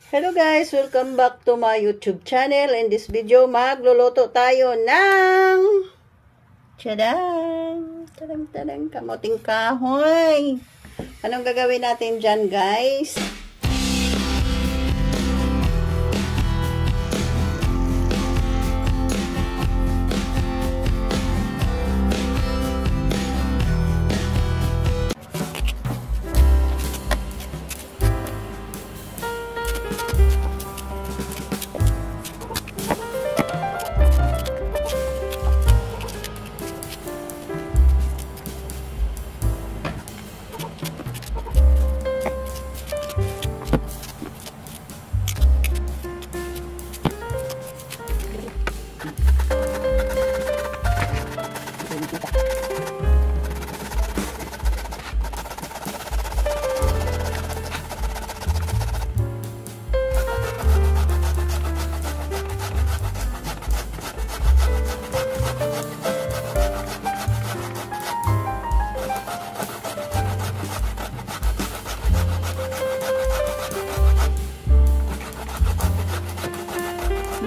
Hello guys! Welcome back to my YouTube channel. In this video, magluluto tayo ng tadang! Tadang! Kamuting kahoy! Anong gagawin natin dyan guys?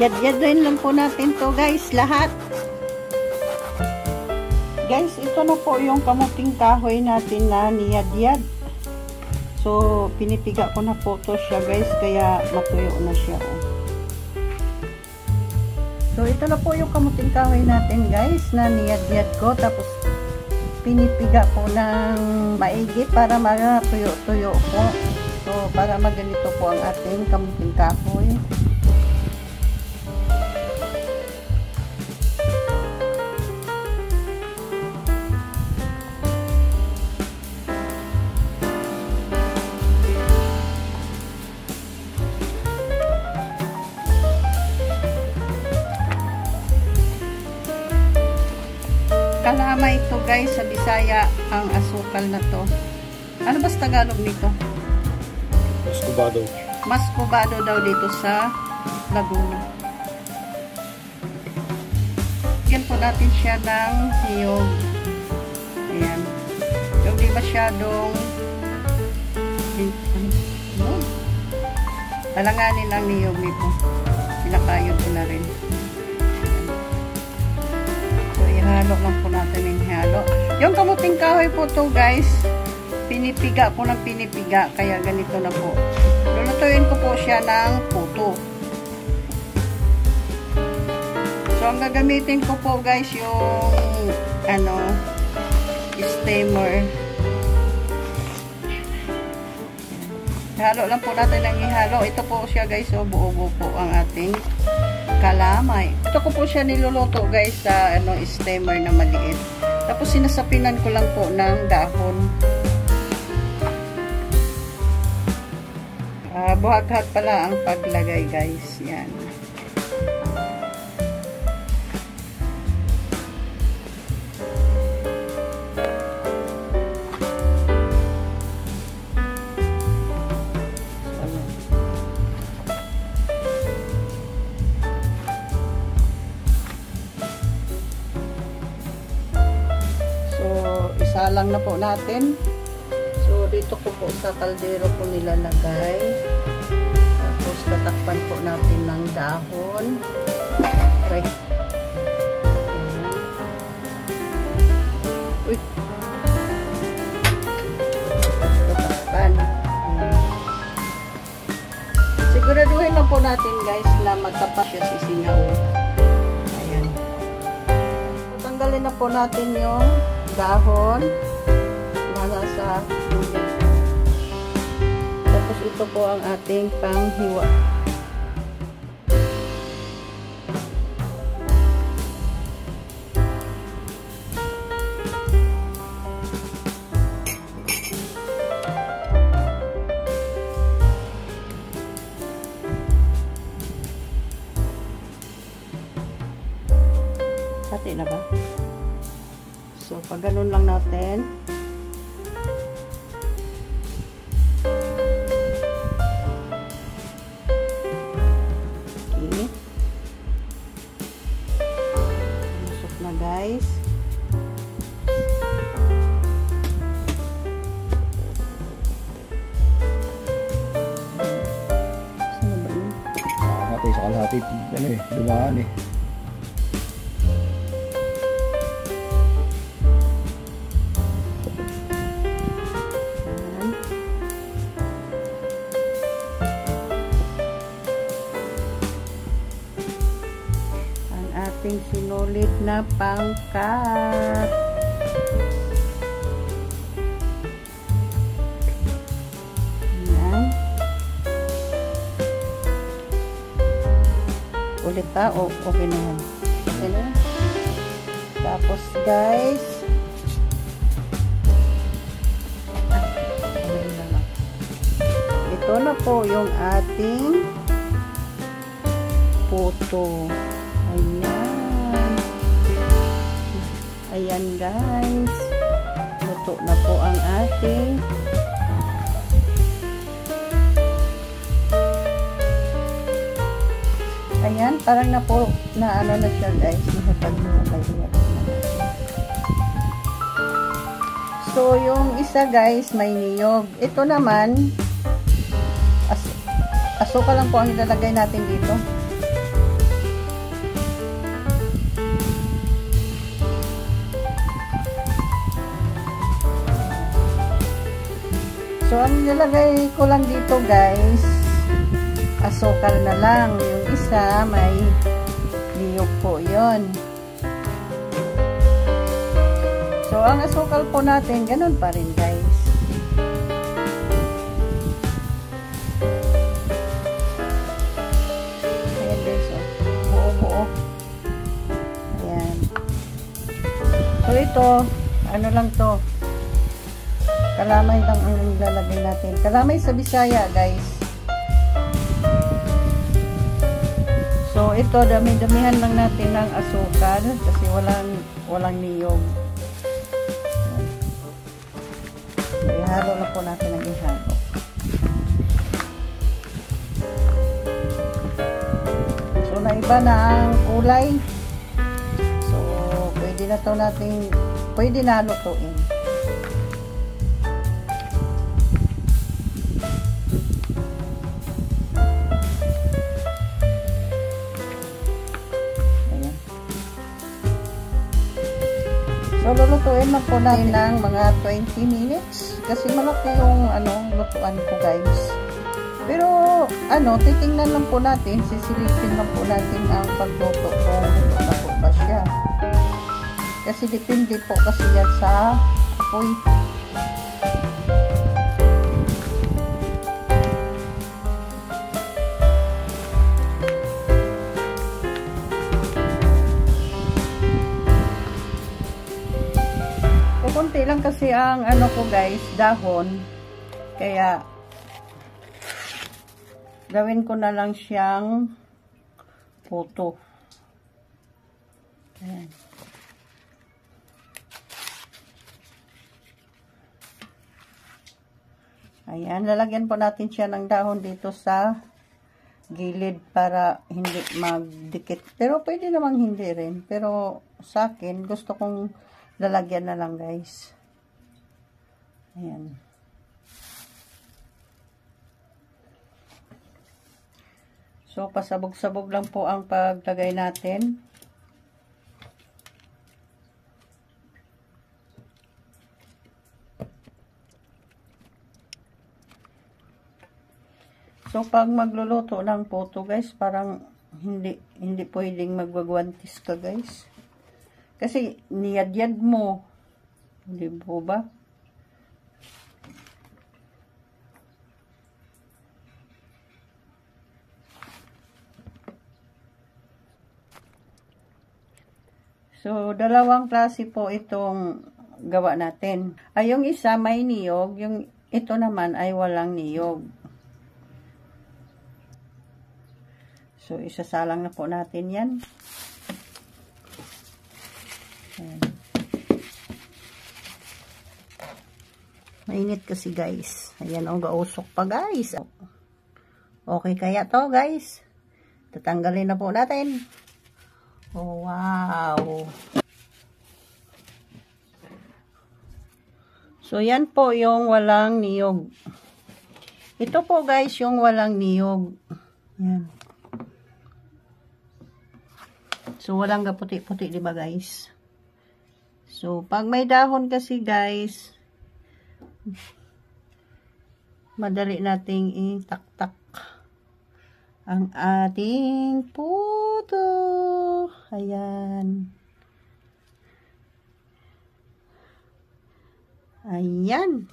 Yad-yadin lang po natin to guys, lahat. Guys, ito na po yung kamuting kahoy natin na niyad-yad. So, pinipiga ko na po to siya guys, kaya matuyo na siya. So, ito na po yung kamuting kahoy natin guys, na niyad-yad ko. Tapos, pinipiga po ng maigi para matuyo-tuyo po. So, para maganito po ang ating kamuting kahoy. Kalamay ito guys, sa Bisaya ang asukal na to. Ano ba sa Tagalog nito? Mascobado. Mascobado daw dito sa Laguna. Bigyan po natin siya ng niyog. Ayan. Yung di masyadong talanganin lang niyog nito. Pinakayod ko na rin. Halo lang po natin yung halo. Yung kamuting kahoy po to guys, pinipiga po ng pinipiga, kaya ganito na po. Lulutuin ko po siya ng puto. So ang gagamitin ko po guys yung steamer. Halo lang po natin ang ihalo. Ito po siya guys, so buo-buo po ang ating kalamay. Ito ko po siya niluluto guys sa steamer na maliit. Tapos sinasapinan ko lang po ng dahon. Buhaghat pala ang paglagay guys. Yan. Salang na po natin. So, dito ko po sa kaldero ko nilalagay. Tapos, tatakpan po natin ng dahon. Okay. Uy. Tatakpan. Siguraduhin na po natin guys na magtapat siya si singaw. Ayan. Tanggalin na po natin yung dahon na nasa tubig. Tapos ito po ang ating panghiwa. Pati na ba? So, pag ganun lang natin. Okay. Masok na guys. Sunod kalahati ano eh, dumaan eh. Ang ating sinulid na pangkat. Ulit pa o okay na yan. Okay na. Tapos guys, ito na po yung ating puto. Ayan. Ayan guys. Luto na po ang ating ayan, parang na po na ano na siya guys, so yung isa guys may niyog, ito naman asukal lang po ang ilalagay natin dito. So ang nilalagay ko lang dito guys, asukal na lang. Yung isa may niyog po yun. So ang asukal po natin ganun pa rin guys. Ayan guys, buo-buo. Ayan. So ito ano lang to, kalamay lang ang nilalagay natin. Kalamay sa Bisaya guys. So ito dami-damihan lang natin ng asukal kasi walang niyog. Ihalo lang po natin ang ihalo. So naiba na ang kulay. So pwede na to natin, pwede na lutuin. So, lulutuin na po natin ng mga 20 minutes. Kasi malaki yung, lutuan ko, guys. Pero, titingnan lang po natin. Sisilipin lang po natin ang pagluto kung luto na po ba siya. Kasi depende po kasi yan sa apoy. Kunti lang kasi ang ko guys, dahon. Kaya gawin ko na lang siyang puto. Ayan. Ayan, lalagyan po natin siya ng dahon dito sa gilid para hindi magdikit. Pero pwede namang hindi rin. Pero sa akin, gusto kong lalagyan na lang guys. Ayan. So pasabog-sabog lang po ang paglagay natin. So pag magluluto ng puto guys, parang hindi pwedeng magwagwantis ka guys. Kasi niyadyad mo. Hindi po ba? So, dalawang klase po itong gawa natin. Ay, yung isa may niyog. Yung ito naman ay walang niyog. So, isasalang na po natin yan. Ayan. Mainit kasi guys. Ayan, ang gausok pa guys. Okay kaya to guys. Tatanggalin na po natin. Oh, wow. So, yan po yung walang niyog. Ito po guys yung walang niyog. Yan. So, walang gaputi-puti, di ba guys? So, pag may dahon kasi guys, madali nating itaktak ang ating puto. Ayan. Ayan.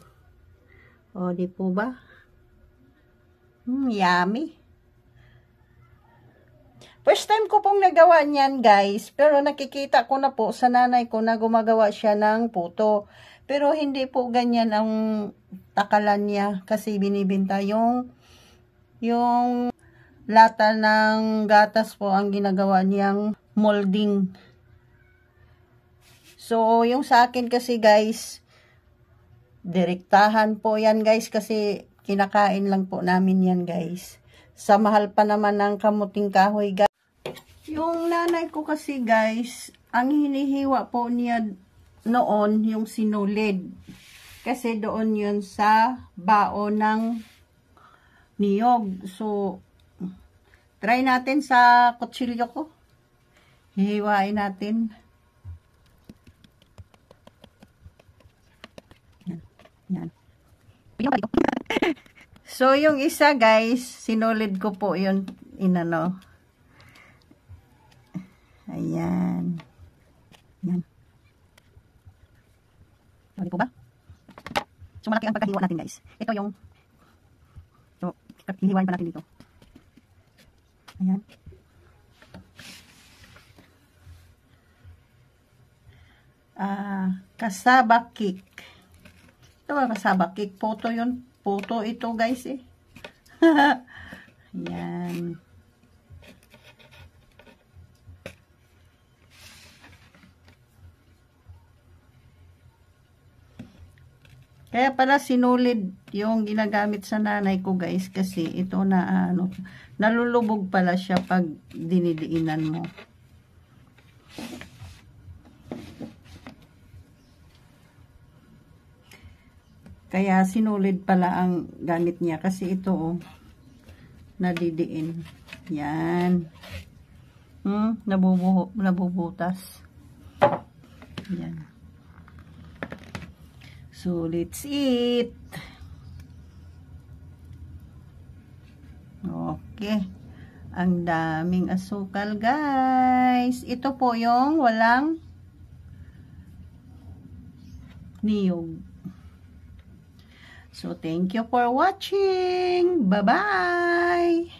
O, di po ba? Yummy. First time ko pong nagawa niyan, guys. Pero nakikita ko na po sa nanay ko na gumagawa siya ng puto. Pero hindi po ganyan ang takalan niya. Kasi binibinta yung lata ng gatas po ang ginagawa niyang molding. So, yung sa akin kasi, guys, direktahan po yan, guys. Kasi kinakain lang po namin yan, guys. Sa mahal pa naman ng kamuting kahoy, guys. Yung nanay ko kasi guys, ang hinihiwa po niya noon yung sinulid. Kasi doon yun sa baon ng niyog. So, try natin sa kutsilyo ko. Hihiwain natin. Yan. So, yung isa guys, sinulid ko po yun inano. Ayan. Ayan. Sorry po ba? So, malaki ang pagkahiwa natin, guys. Ito yung so, hihiwain pa natin dito. Ayan. Kasaba cake. Ito ba kasaba cake? Photo yun. Photo ito, guys, eh. Ayan. Kaya pala sinulid yung ginagamit sa nanay ko guys kasi ito na nalulubog pala siya pag dinidiinan mo. Kaya sinulid pala ang gamit niya kasi ito nadidiin. Yan. Nabubutas. Yan. So, let's eat. Okay. Ang daming asukal, guys. Ito po yung walang niyog. So, thank you for watching. Bye-bye!